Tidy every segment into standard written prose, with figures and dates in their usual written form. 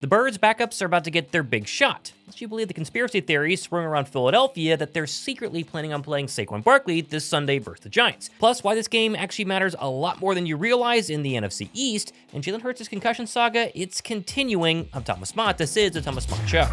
The Birds' backups are about to get their big shot. Unless you believe the conspiracy theories swirling around Philadelphia that they're secretly planning on playing Saquon Barkley this Sunday versus the Giants. Plus, why this game actually matters a lot more than you realize in the NFC East. And Jalen Hurts' concussion saga, it's continuing. I'm Thomas Mott. This is the Thomas Mott Show.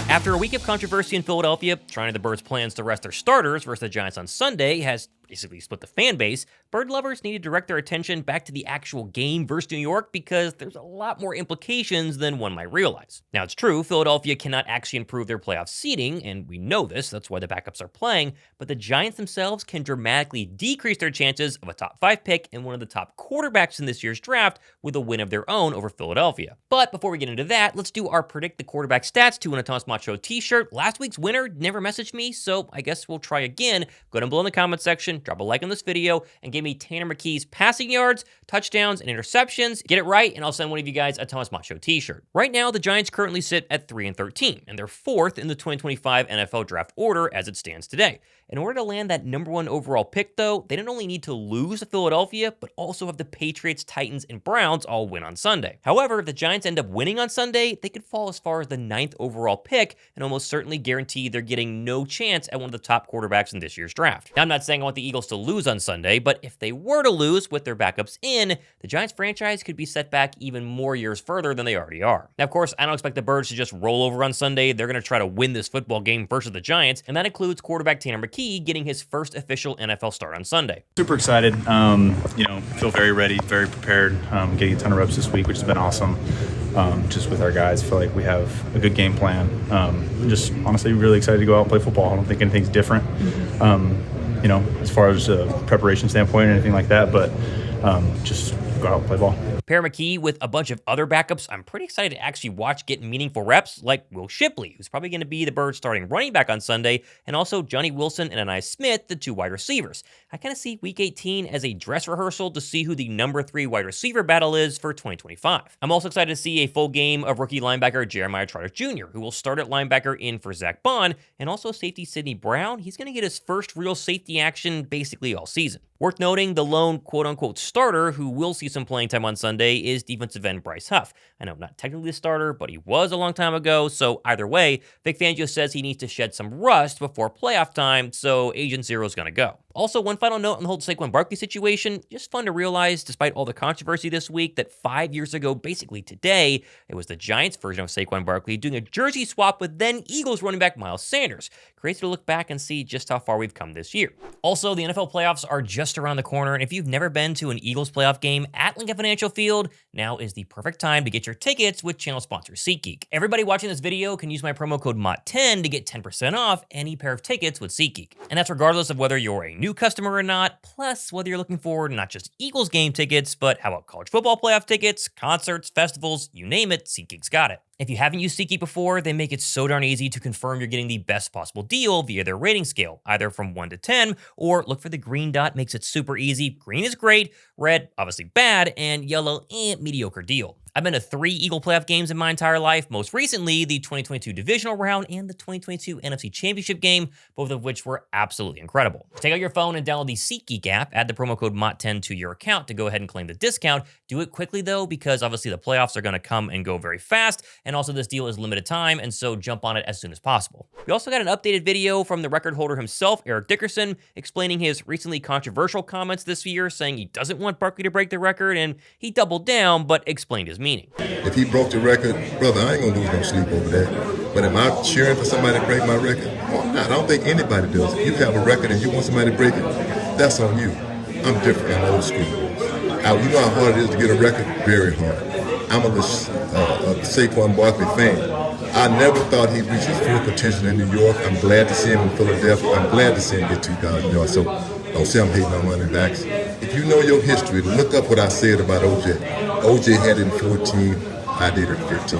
After a week of controversy in Philadelphia, trying to the Birds' plans to rest their starters versus the Giants on Sunday has basically split the fan base, Bird lovers need to direct their attention back to the actual game versus New York because there's a lot more implications than one might realize. Now, it's true, Philadelphia cannot actually improve their playoff seeding, and we know this, that's why the backups are playing, but the Giants themselves can dramatically decrease their chances of a top 5 pick and one of the top quarterbacks in this year's draft with a win of their own over Philadelphia. But before we get into that, let's do our Predict the Quarterback Stats to win a Thomas Mott Show t-shirt. Last week's winner never messaged me, so I guess we'll try again. Go down below in the comment section, drop a like on this video, and give me Tanner McKee's passing yards, touchdowns, and interceptions. Get it right, and I'll send one of you guys a Thomas Mott Show t-shirt. Right now, the Giants currently sit at 3-13, and they're 4th in the 2025 NFL draft order as it stands today. In order to land that #1 overall pick, though, they don't only need to lose to Philadelphia, but also have the Patriots, Titans, and Browns all win on Sunday. However, if the Giants end up winning on Sunday, they could fall as far as the 9th overall pick and almost certainly guarantee they're getting no chance at one of the top quarterbacks in this year's draft. Now, I'm not saying I want the Eagles to lose on Sunday, but if they were to lose with their backups in, the Giants franchise could be set back even more years further than they already are. Now, of course, I don't expect the Birds to just roll over on Sunday. They're going to try to win this football game versus the Giants, and that includes quarterback Tanner McKee getting his first official NFL start on Sunday. Super excited. Feel very ready, very prepared. Getting a ton of reps this week, which has been awesome. Just with our guys, feel like we have a good game plan. Just honestly really excited to go out and play football. I don't think anything's different, as far as a preparation standpoint or anything like that, but just go out and play ball. Pair McKee with a bunch of other backups I'm pretty excited to actually watch get meaningful reps, like Will Shipley, who's probably going to be the Birds' starting running back on Sunday, and also Johnny Wilson and Anais Smith, the 2 wide receivers. I kind of see Week 18 as a dress rehearsal to see who the number 3 wide receiver battle is for 2025. I'm also excited to see a full game of rookie linebacker Jeremiah Trotter Jr., who will start at linebacker in for Zach Bond, and also safety Sidney Brown. He's going to get his first real safety action basically all season. Worth noting, the lone quote-unquote starter who will see some playing time on Sunday is defensive end Bryce Huff. I know, not technically the starter, but he was a long time ago, so either way, Vic Fangio says he needs to shed some rust before playoff time, so Agent Zero is going to go. Also, one final note on the whole Saquon Barkley situation, just fun to realize, despite all the controversy this week, that 5 years ago, basically today, it was the Giants version of Saquon Barkley doing a jersey swap with then Eagles running back Miles Sanders. Crazy to look back and see just how far we've come this year. Also, the NFL playoffs are just around the corner, and if you've never been to an Eagles playoff game at Lincoln Financial Field, now is the perfect time to get your tickets with channel sponsor SeatGeek. Everybody watching this video can use my promo code MOTT10 to get 10% off any pair of tickets with SeatGeek. And that's regardless of whether you're a new customer or not, plus whether you're looking for not just Eagles game tickets, but how about college football playoff tickets, concerts, festivals, you name it, SeatGeek's got it. If you haven't used SeatGeek before, they make it so darn easy to confirm you're getting the best possible deal via their rating scale, either from 1 to 10, or look for the green dot, makes it super easy. Green is great, red, obviously bad, and yellow, mediocre deal. I've been to 3 Eagle playoff games in my entire life, most recently the 2022 divisional round and the 2022 NFC Championship game, both of which were absolutely incredible. Take out your phone and download the SeatGeek app, add the promo code MOTT10 to your account to go ahead and claim the discount. Do it quickly though, because obviously the playoffs are going to come and go very fast, and also this deal is limited time, and so jump on it as soon as possible. We also got an updated video from the record holder himself, Eric Dickerson, explaining his recently controversial comments this year, saying he doesn't want Barkley to break the record, and he doubled down, but explained his meaning. If he broke the record, brother, I ain't gonna lose no sleep over that. But am I cheering for somebody to break my record? I don't think anybody does. If you have a record and you want somebody to break it, that's on you. I'm different. I'm old school. You know how hard it is to get a record? Very hard. I'm a Saquon Barkley fan. I never thought he'd reach his full potential in New York. I'm glad to see him in Philadelphia. I'm glad to see him get 2,000 yards. So don't say I'm hating on running backs. If you know your history, look up what I said about OJ. OJ had it in 14, I did it in 15.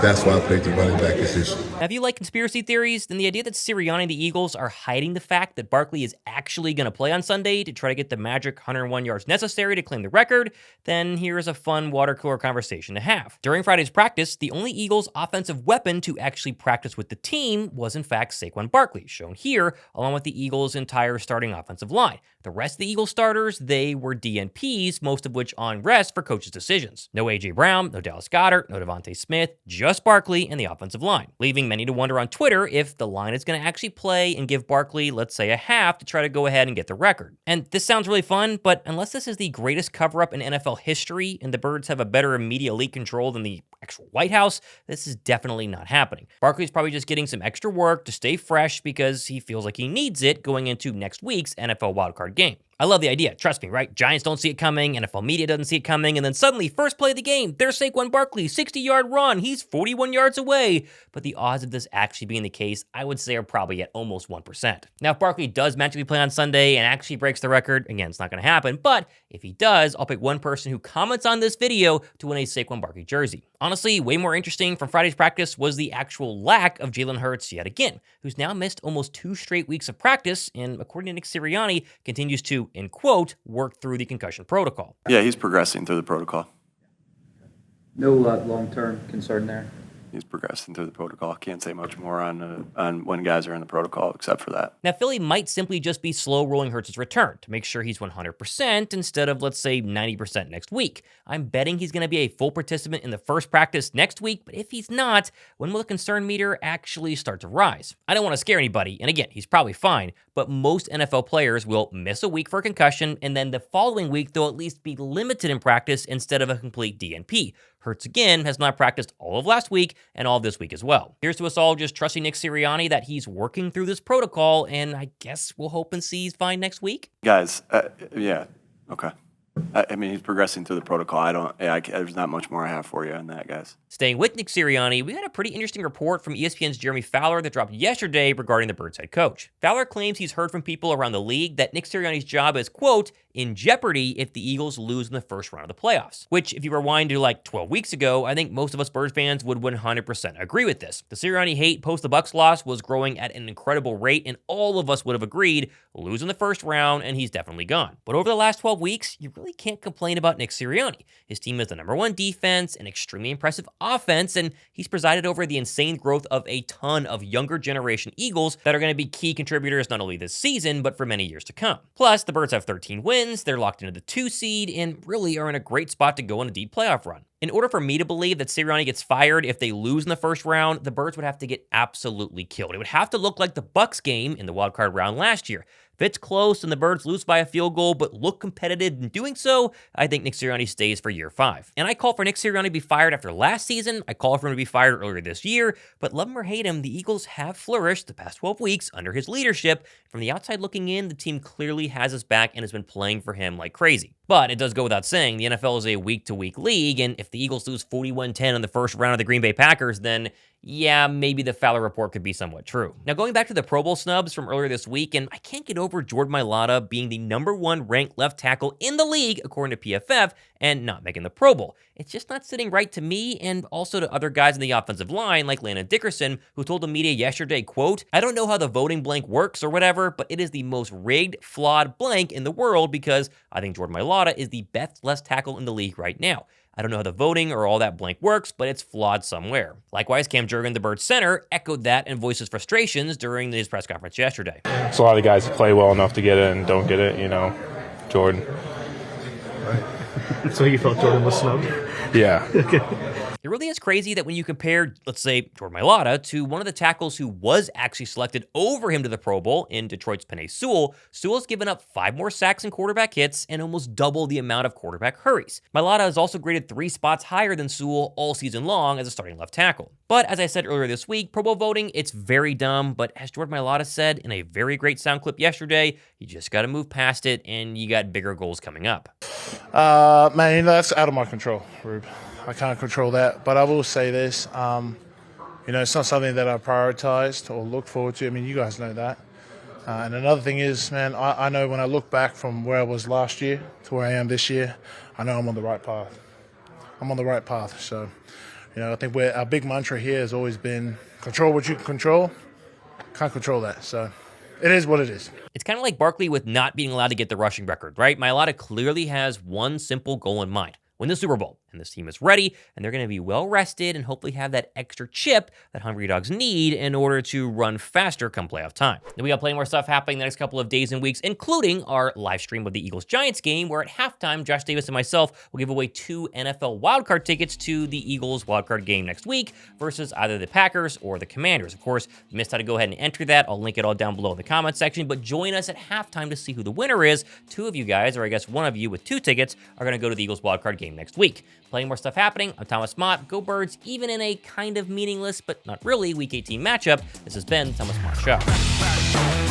That's why I played the running back position. Now, if you like conspiracy theories, then the idea that Sirianni and the Eagles are hiding the fact that Barkley is actually going to play on Sunday to try to get the magic 101 yards necessary to claim the record, then here's a fun water cooler conversation to have. During Friday's practice, the only Eagles offensive weapon to actually practice with the team was in fact Saquon Barkley, shown here, along with the Eagles' entire starting offensive line. The rest of the Eagles starters, they were DNPs, most of which on rest for coaches' decisions. No A.J. Brown, no Dallas Goedert, no Devontae Smith, just Barkley and the offensive line, leaving many to wonder on Twitter if the line is going to actually play and give Barkley, let's say, a half to try to go ahead and get the record. And this sounds really fun, but unless this is the greatest cover-up in NFL history and the Birds have a better media leak control than the actual White House, this is definitely not happening. Barkley's probably just getting some extra work to stay fresh because he feels like he needs it going into next week's NFL wildcard game. I love the idea, trust me, right? Giants don't see it coming, NFL media doesn't see it coming, and then suddenly, first play of the game, there's Saquon Barkley, 60-yard run, he's 41 yards away. But the odds of this actually being the case, I would say, are probably at almost 1%. Now, if Barkley does magically play on Sunday and actually breaks the record, again, it's not going to happen, but if he does, I'll pick one person who comments on this video to win a Saquon Barkley jersey. Honestly, way more interesting from Friday's practice was the actual lack of Jalen Hurts yet again, who's now missed almost 2 straight weeks of practice and, according to Nick Sirianni, continues to, in quote, work through the concussion protocol. Yeah, he's progressing through the protocol. No long-term concern there? He's progressing through the protocol. Can't say much more on when guys are in the protocol except for that. Now, Philly might simply just be slow rolling Hurts' return to make sure he's 100% instead of, let's say, 90% next week. I'm betting he's going to be a full participant in the first practice next week, but if he's not, when will the concern meter actually start to rise? I don't want to scare anybody, and again, he's probably fine, but most NFL players will miss a week for a concussion, and then the following week they'll at least be limited in practice instead of a complete DNP. Hurts, again, has not practiced all of last week and all of this week as well. Here's to us all just trusting Nick Sirianni that he's working through this protocol, and I guess we'll hope and see he's fine next week. Guys, yeah, okay. I mean, he's progressing through the protocol. There's not much more I have for you on that, guys. Staying with Nick Sirianni, we had a pretty interesting report from ESPN's Jeremy Fowler that dropped yesterday regarding the Birds head coach. Fowler claims he's heard from people around the league that Nick Sirianni's job is, quote, in jeopardy if the Eagles lose in the first round of the playoffs. Which, if you rewind to like 12 weeks ago, I think most of us Birds fans would 100% agree with this. The Sirianni hate post the Bucs loss was growing at an incredible rate, and all of us would have agreed, lose in the first round, and he's definitely gone. But over the last 12 weeks, you really can't complain about Nick Sirianni. His team is the #1 defense, an extremely impressive offense, and he's presided over the insane growth of a ton of younger generation Eagles that are going to be key contributors not only this season, but for many years to come. Plus, the Birds have 13 wins, they're locked into the 2 seed, and really are in a great spot to go on a deep playoff run. In order for me to believe that Sirianni gets fired if they lose in the first round, the Birds would have to get absolutely killed. It would have to look like the Bucs game in the wildcard round last year. If it's close and the Birds lose by a field goal but look competitive in doing so, I think Nick Sirianni stays for year 5. And I call for Nick Sirianni to be fired after last season. I call for him to be fired earlier this year. But love him or hate him, the Eagles have flourished the past 12 weeks under his leadership. From the outside looking in, the team clearly has his back and has been playing for him like crazy. But it does go without saying, the NFL is a week-to-week league, and if the Eagles lose 41-10 in the first round of the Green Bay Packers, then yeah, maybe the Fowler report could be somewhat true. Now, going back to the Pro Bowl snubs from earlier this week, and I can't get over Jordan Mailata being the #1 ranked left tackle in the league, according to PFF, and not making the Pro Bowl. It's just not sitting right to me and also to other guys in the offensive line, like Eric Dickerson, who told the media yesterday, quote, I don't know how the voting blank works or whatever, but it is the most rigged, flawed blank in the world because I think Jordan Mailata is the best left tackle in the league right now. I don't know how the voting or all that blank works, but it's flawed somewhere. Likewise, Cam Jurgen, the Birds center, echoed that and voiced his frustrations during his press conference yesterday. It's a lot of guys that play well enough to get it and don't get it, you know, Jordan. So you felt Jordan was snubbed? Yeah. It really is crazy that when you compare, let's say, Jordan Mailata to one of the tackles who was actually selected over him to the Pro Bowl in Detroit's Penei Sewell, Sewell's given up 5 more sacks and quarterback hits and almost double the amount of quarterback hurries. Mailata is also graded 3 spots higher than Sewell all season long as a starting left tackle. But as I said earlier this week, Pro Bowl voting, it's very dumb, but as Jordan Mailata said in a very great sound clip yesterday, you just got to move past it and you got bigger goals coming up. Man, you know, that's out of my control, Rube. I can't control that, but I will say this, you know, it's not something that I prioritized or look forward to. I mean, you guys know that. And another thing is, man, I know when I look back from where I was last year to where I am this year, I know I'm on the right path. I'm on the right path. So, I think our big mantra here has always been control what you can control. Can't control that, so it is what it is. It's kind of like Barkley with not being allowed to get the rushing record, right? Mailata clearly has one simple goal in mind: win the Super Bowl. And this team is ready, and they're going to be well rested and hopefully have that extra chip that Hungry Dogs need in order to run faster come playoff time. Then we got plenty more stuff happening the next couple of days and weeks, including our live stream of the Eagles-Giants game, where at halftime, Josh Davis and myself will give away 2 NFL wildcard tickets to the Eagles wildcard game next week versus either the Packers or the Commanders. Of course, if you missed how to go ahead and enter that, I'll link it all down below in the comment section, but join us at halftime to see who the winner is. 2 of you guys, or I guess 1 of you with 2 tickets, are going to go to the Eagles wildcard game next week. Plenty more stuff happening. I'm Thomas Mott. Go Birds, even in a kind of meaningless, but not really, Week 18 matchup. This has been Thomas Mott Show.